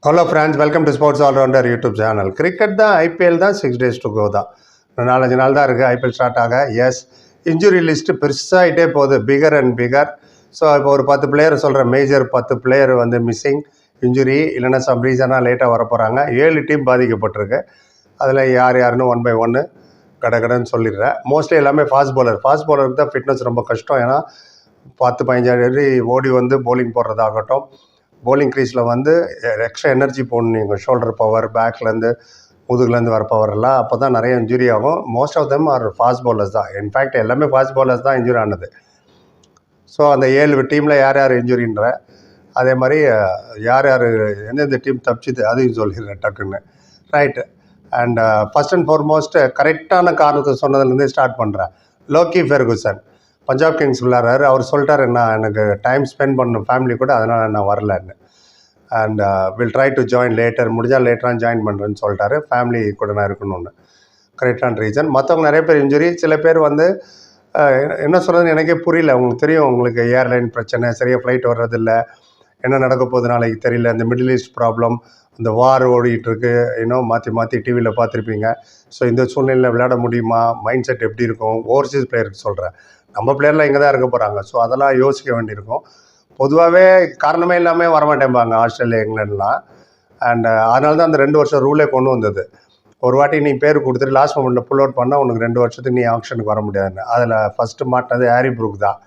Hello friends, welcome to sports allrounder YouTube channel. Cricket தான், IPL தான் 6 days to go தான். 4-5 நாள் தான் இருக்குது ஐபிஎல் ஸ்டார்ட் ஆக. எஸ், இன்ஜுரி லிஸ்ட்டு பெருசாகிட்டே போகுது, பிகர் அண்ட் பிகர். ஸோ இப்போ ஒரு 10 பிளேயர் சொல்கிறேன், மேஜர் 10 பிளேயர் வந்து மிஸ்ஸிங், இன்ஜுரி இல்லைன்னா சம் ரீசனாக லேட்டாக வர போகிறாங்க. 7 டீம் பாதிக்கப்பட்டிருக்கு. அதில் யார் யாருன்னு 1 by 1 கடன்னு சொல்லிடுறேன். மோஸ்ட்லி எல்லாமே ஃபாஸ்ட் பவுலருக்கு தான் ஃபிட்னஸ் ரொம்ப கஷ்டம். ஏன்னா 10-15 அடி ஓடி வந்து போலிங் போடுறதாகட்டும், போலிங் க்ரீஸில் வந்து எக்ஸ்ட்ரா எனர்ஜி போடணும். நீங்கள் ஷோல்டர் பவர், பேக்லேருந்து முதுகுலேருந்து வர பவர் எல்லாம், அப்போ தான் நிறைய இன்ஜுரி ஆகும். Most of them are fast bowlers தான். இன்ஃபேக்ட் எல்லாமே ஃபாஸ்ட் பவுலர்ஸ் தான் இன்ஜுரி ஆனது. ஸோ அந்த 7 டீமில் யார் யார் இன்ஜுரின்ற, அதே மாதிரி யார் யார் எந்தெந்த டீம் தப்பிச்சுது அதையும் சொல்லிடுறேன் டக்குன்னு. Right. And first and foremost கரெக்டான காரணத்தை சொன்னதுலேருந்தே ஸ்டார்ட் பண்ணுறேன். லோக்கி ஃபெர்குசன் பஞ்சாப் கிங்ஸ் விளையாடுறாரு. அவர் சொல்லிட்டார், எனக்கு டைம் ஸ்பெண்ட் பண்ணணும் ஃபேமிலி கூட, அதனால் நான் வரலன்னு. And will try to join later, முடிஞ்சால் லேட்டராக ஜாயின் பண்ணுறேன்னு சொல்லிட்டாரு. ஃபேமிலி கூட நான் இருக்கணும்னு. கரெக்டான ரீசன். மற்றவங்க நிறைய பேர் இன்ஜுரி. சில பேர் வந்து என்ன சொல்கிறதுன்னு எனக்கே புரியல. உங்களுக்கு தெரியும், உங்களுக்கு ஏர்லைன் பிரச்சனை, சரியாக ஃப்ளைட் வர்றதில்ல, என்ன நடக்க போகுது நாளைக்கு தெரியல, இந்த மிடில் ஈஸ்ட் ப்ராப்ளம், இந்த வார் ஓடிட்டுருக்கு, இன்னும் மாற்றி டிவியில் பார்த்துருப்பீங்க. ஸோ இந்த சூழ்நிலையில் விளையாட முடியுமா, மைண்ட் செட் எப்படி இருக்கும், ஓவர்சீஸ் பிளேயருக்கு சொல்கிறேன். நம்ம பிளேயர்லாம் இங்கே தான் இருக்க போகிறாங்க. ஸோ அதெல்லாம் யோசிக்க வேண்டியிருக்கும். பொதுவாகவே காரணமே இல்லாமல் வரமாட்டேன்பாங்க ஆஸ்திரேலியா, இங்கிலாண்டுலாம். அண்ட் அதனால தான் அந்த 2 வருஷம் ரூலே கொண்டு வந்தது. ஒரு வாட்டி நீ பேர் கொடுத்துட்டு லாஸ்ட் மொமெண்ட்டில் புல் அவுட் பண்ணால் உனக்கு 2 வருஷத்துக்கு நீ ஆப்ஷனுக்கு வர முடியாதுன்னு. அதில் ஃபஸ்ட்டு மாட்டினது ஹாரி ப்ரூக் தான்.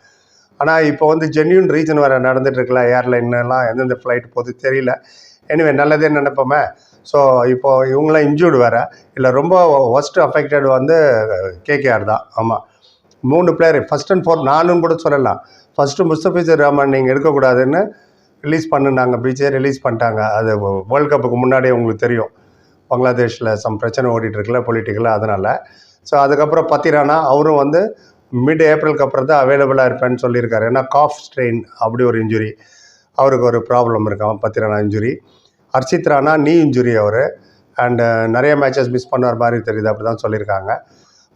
ஆனால் இப்போ வந்து ஜென்யூன் ரீசன் வேறு நடந்துகிட்ருக்கல. ஏர்லைன்லாம் எந்தெந்த ஃப்ளைட் போகுது தெரியல. எனிவே நல்லதே நினைப்போமே. ஸோ இப்போது இவங்களாம் இன்ஜூர்டு வேறு இல்லை. ரொம்ப ஒஸ்ட் அஃபெக்டட் வந்து கேகேஆர் தான். ஆமாம், 3 பிளேயர் ஃபஸ்ட் அண்ட் ஃபோர் 4ன்னு கூட சொல்லலாம். ஃபஸ்ட்டு முஸ்தபிசர் ரஹ்மான் நீங்கள் எடுக்கக்கூடாதுன்னு ரிலீஸ் பண்ணுனாங்க. பிஜே ரிலீஸ் பண்ணிட்டாங்க. அது வேர்ல்டு கப்புக்கு முன்னாடியே உங்களுக்கு தெரியும், பங்களாதேஷில் சம் பிரச்சனை ஓடிட்டுருக்குல பொலிட்டிக்கலாக, அதனால். ஸோ அதுக்கப்புறம் பத்திரானா அவரும் வந்து மிட் ஏப்ரலுக்கு அப்புறம் தான் அவைலபிளாக இருப்பேன்னு சொல்லியிருக்காரு. ஏன்னா காஃப் ஸ்ட்ரெயின் அப்படி ஒரு இன்ஜுரி, அவருக்கு ஒரு ப்ராப்ளம் இருக்கான் பத்திரானா இன்ஜுரி. ஹர்ஷித் ராணா நீ இன்ஜுரி அவர். அண்டு நிறைய மேட்சஸ் மிஸ் பண்ணுவார் மாதிரி தெரியுது, அப்படி தான் சொல்லியிருக்காங்க.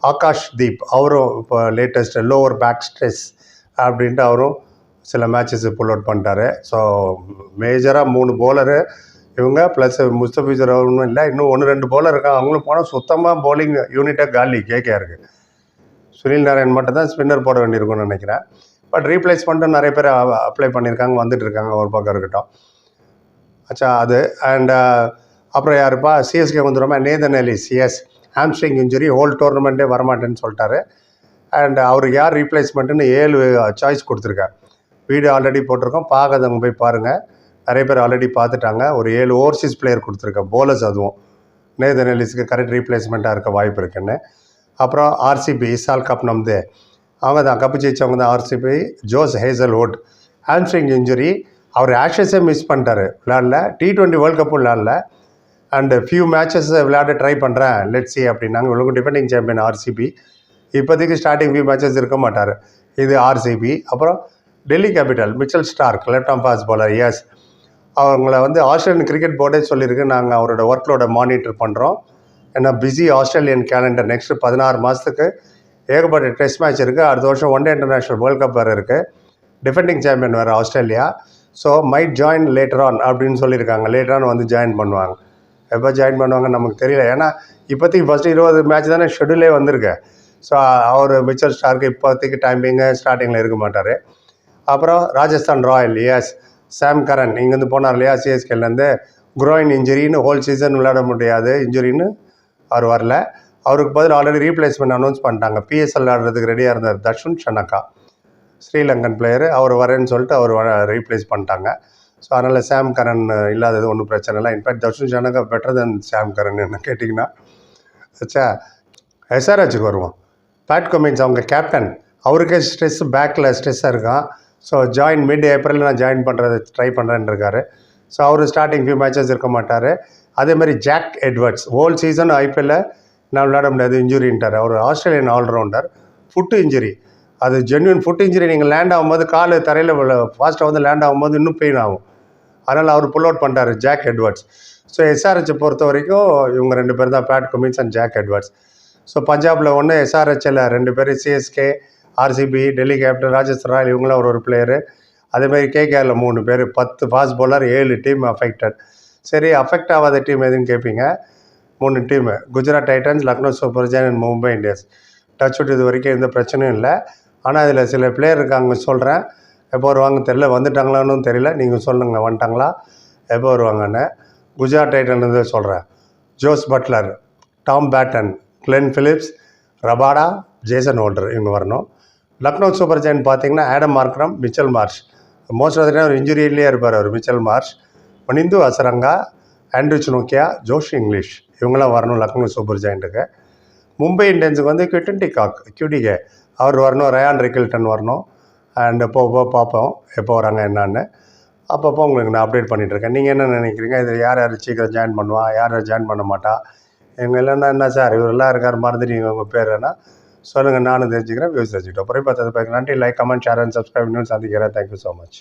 ஆகாஷ் தீப் அவரும் இப்போ லேட்டஸ்ட் லோவர் பேக் ஸ்ட்ரெஸ் அப்படின்ட்டு அவரும் சில மேட்சஸ் புல் அவுட் பண்ணிட்டாரு. ஸோ மேஜராக 3 பவுலரு இவங்க, ப்ளஸ் முஸ்தபிசர் ஒன்றும் இல்லை, இன்னும் 1-2 பவுலர் இருக்காங்க. அவங்களும் போனால் சுத்தமாக பவுலிங் யூனிட்டாக காலி கேகேஆருக்கு. சுனில் நாராயண் மட்டும் தான் ஸ்பின்னர் போட வேண்டியிருக்கும்னு நினைக்கிறேன். பட் ரீப்ளேஸ்மெண்ட்டும் நிறைய பேர் அப்ளை பண்ணியிருக்காங்க, வந்துட்டு இருக்காங்க. ஒரு பக்கம் இருக்கட்டும். அச்சா அது. அண்ட் அப்புறம் யாருப்பா, சிஎஸ்கே வந்துடுமா, Nathan Ellis. Yes, hamstring injury, whole டோர்னமெண்ட்டே வரமாட்டேன்னு சொல்லிட்டாரு. அண்ட் அவருக்கு யார் ரீப்ளேஸ்மெண்ட்டுன்னு 7 சாய்ஸ் கொடுத்துருக்கேன். வீடியோ ஆல்ரெடி போட்டிருக்கோம், பார்க்காதவங்க போய் பாருங்கள். நிறைய பேர் ஆல்ரெடி பார்த்துட்டாங்க. ஒரு 7 ஓவர்சீஸ் பிளேயர் கொடுத்துருக்கேன், போலர்ஸ். அதுவும் நேதன் எலிஸுக்கு கரெக்ட் ரீப்ளேஸ்மெண்ட்டாக இருக்க வாய்ப்பு இருக்குன்னு. அப்புறம் ஆர்சிபி இசால் கப் நம்தே, அவங்க தான் கப்பு ஜெயிச்சவங்க தான் RCB. Josh Hazlewood hamstring injury, அவர் ஆஷஸே மிஸ் பண்ணிட்டார், விளையாடல. T20 வேர்ல்டு கப்பும் விளையாடல. அண்டு ஃபியூ மேட்சஸ் விளையாட ட்ரை பண்ணுறேன், லெட்ஸ் சி அப்படின்னாங்க. இவங்களுக்கும் டிஃபெண்டிங் சாம்பியன் ஆர்சிபி. இப்போதைக்கு ஸ்டார்டிங் ஃபியூ மேட்சஸ் இருக்க மாட்டார். இது ஆர்சிபி. அப்புறம் Delhi capital Mitchell Starc left arm fast bowler. Yes, அவங்கள வந்து ஆஸ்திரேலியன் கிரிக்கெட் போர்டே சொல்லியிருக்கு, நாங்கள் அவரோட ஒர்க்லோட மானிட்டர் பண்ணுறோம். ஏன்னா பிஸி ஆஸ்திரேலியன் கேலண்டர். நெக்ஸ்ட்டு 16 மாதத்துக்கு ஏகப்பட்ட டெஸ்ட் மேட்ச் இருக்குது. அடுத்த வருஷம் 1 டே இன்டர்நேஷ்னல் வேர்ல்டு கப் வேறு இருக்குது. டிஃபெண்டிங் சாம்பியன் வேறு Australia. So might join later on அப்படின்னு சொல்லியிருக்காங்க. லேட்டர் ஆன் வந்து ஜாயின் பண்ணுவாங்க. எப்போ ஜாயின் பண்ணுவாங்க நமக்கு தெரியல. ஏன்னா இப்போதைக்கு ஃபஸ்ட்டு 20 மேட்ச் தானே ஷெடியூலே வந்திருக்கு. ஸோ அவர் மிச்சல் ஸ்டார்க்கு இப்போதைக்கு டைமிங்கு ஸ்டார்டிங்கில் இருக்க மாட்டார். அப்புறம் ராஜஸ்தான் ராயல். எஸ், சாம் கரன் இங்கேருந்து போனார் இல்லையா, சிஎஸ்கேலேருந்து. குரோயின் இன்ஜுரின்னு ஹோல் சீசன் விளையாட முடியாது இன்ஜுரின்னு அவர் வரல. அவருக்கு பதில் ஆல்ரெடி ரீப்ளேஸ்மெண்ட் அனௌன்ஸ் பண்ணிட்டாங்க. பிஎஸ்எல் விளையாடுறதுக்கு ரெடியாக இருந்தார் தர்ஷன் ஷனக்கா, ஸ்ரீலங்கன் பிளேயரு. அவர் வரேன்னு சொல்லிட்டு அவர் ரீப்ளேஸ் பண்ணிட்டாங்க. ஸோ அதனால் சாம் கரன் இல்லாதது ஒன்றும் பிரச்சனை இல்லை. இன்ஃபேக்ட் தர்ஷன் ஷனக்கா பெட்டர் தென் சாம் கரன் என்ன கேட்டிங்கன்னா. ஆச்சா, எஸ்ஆர்ஹெச்சுக்கு வருவோம். பேட் கமின்ஸ் அவங்க கேப்டன், அவருக்கே ஸ்ட்ரெஸ், பேக்கில் ஸ்ட்ரெஸ்ஸாக இருக்கான். ஸோ ஜாயின் மிட் ஏப்ரலில் நான் ஜாயின் பண்ணுறது ட்ரை பண்ணுறேன்னு இருக்கார். ஸோ அவர் ஸ்டார்டிங் ஃபியூ மேட்சஸ் இருக்க மாட்டார். அதேமாதிரி ஜாக் எட்வர்ட்ஸ் ஹோல் சீசன் ஐபிஎல்ல நான் விளையாட முடியாது, இன்ஜுரின்ட்டார். அவர் ஆஸ்திரேலியன் ஆல்ரவுண்டர். ஃபுட்டு இன்ஜுரி, அது ஜென்யூன் ஃபுட் இன்ஜுரி. நீங்கள் லேண்ட் ஆகும்போது கால் தரையில் ஃபாஸ்ட்டாக வந்து லேண்ட் ஆகும்போது இன்னும் பெயின் ஆகும். அதனால் அவர் புல் அவுட் பண்ணிட்டார், ஜாக் எட்வர்ட்ஸ். ஸோ எஸ்ஆர்ஹெச்சை பொறுத்த வரைக்கும் இவங்க 2 பேர் தான், Pat Cummins and Jack Edwards. So பஞ்சாபில் ஒன்று, எஸ்ஆர்ஹெச்சில் 2 பேர், CSK, RCB, Delhi Capital, Rajasthan Royal, இவங்களாம் ஒரு பிளேயரு. அதேமாதிரி கேகேஆரில் 3 பேர். 10 ஃபாஸ்ட் பவுலர், 7 டீம் அஃபெக்டட். சரி அஃபெக்ட் ஆகாத டீம் எதுன்னு கேட்பீங்க. 3 team. Gujarat Titans, Lucknow Super Giant and Mumbai Indians. Touch விட்டு இது வரைக்கும் எந்த பிரச்சனையும் இல்லை. ஆனால் இதில் சில பிளேயர் இருக்காங்க சொல்கிறேன். எப்போ வருவாங்கன்னு தெரியல, வந்துட்டாங்களான்னு தெரியல. நீங்கள் சொல்லுங்கள் வந்துட்டாங்களா, எப்போ வருவாங்கன்னு. குஜராத் டைட்டன்லேருந்து சொல்கிறேன். Jos Buttler, Tom pattern, Glenn Philips, Rabada, Jason holder இவங்க வரணும். லக்னோ சூப்பர் ஜெயன்ட் பார்த்தீங்கன்னா Adam Markram, Mitchell Marsh. Most of the time ஒரு இன்ஜுரியிலே இருப்பார் அவர் Mitchell Marsh. மணிந்து Azarenka, Andrew Nokia, ஜோஷ் இங்கிலீஷ் இவங்களாம் வரணும் லக்னோ சூப்பர் ஜெயண்ட்டுக்கு. மும்பை இந்தியன்ஸுக்கு வந்து குவிண்டன் டி காக், QDK அவர் வரணும். ரயான் ரிக்கில்டன் வரணும். அண்ட் போக பார்ப்போம் எப்போ வராங்க என்னான்னு. அப்பப்போ உங்களுக்கு நான் அப்டேட் பண்ணிகிட்ருக்கேன். நீங்கள் என்ன நினைக்கிறீங்க, இதில் யார் யார் சீக்கிரம் ஜாயின் பண்ணுவா, யார் யார் ஜாயின் பண்ண மாட்டா, எங்கள் இல்லைன்னா என்ன சார் இவரெல்லாம் இருக்கார் மறந்துட்டீங்க உங்கள் பேர் என்ன சொல்லுங்கள், நானும் தெரிஞ்சுக்கிறேன், வியூஸ் தெரிஞ்சுக்கிட்டோம். அப்புறம் 10 பேருக்கு நன்றி. Like, comment, share and subscribe. இன்னும் சந்திக்கிறேன். Thank you so much.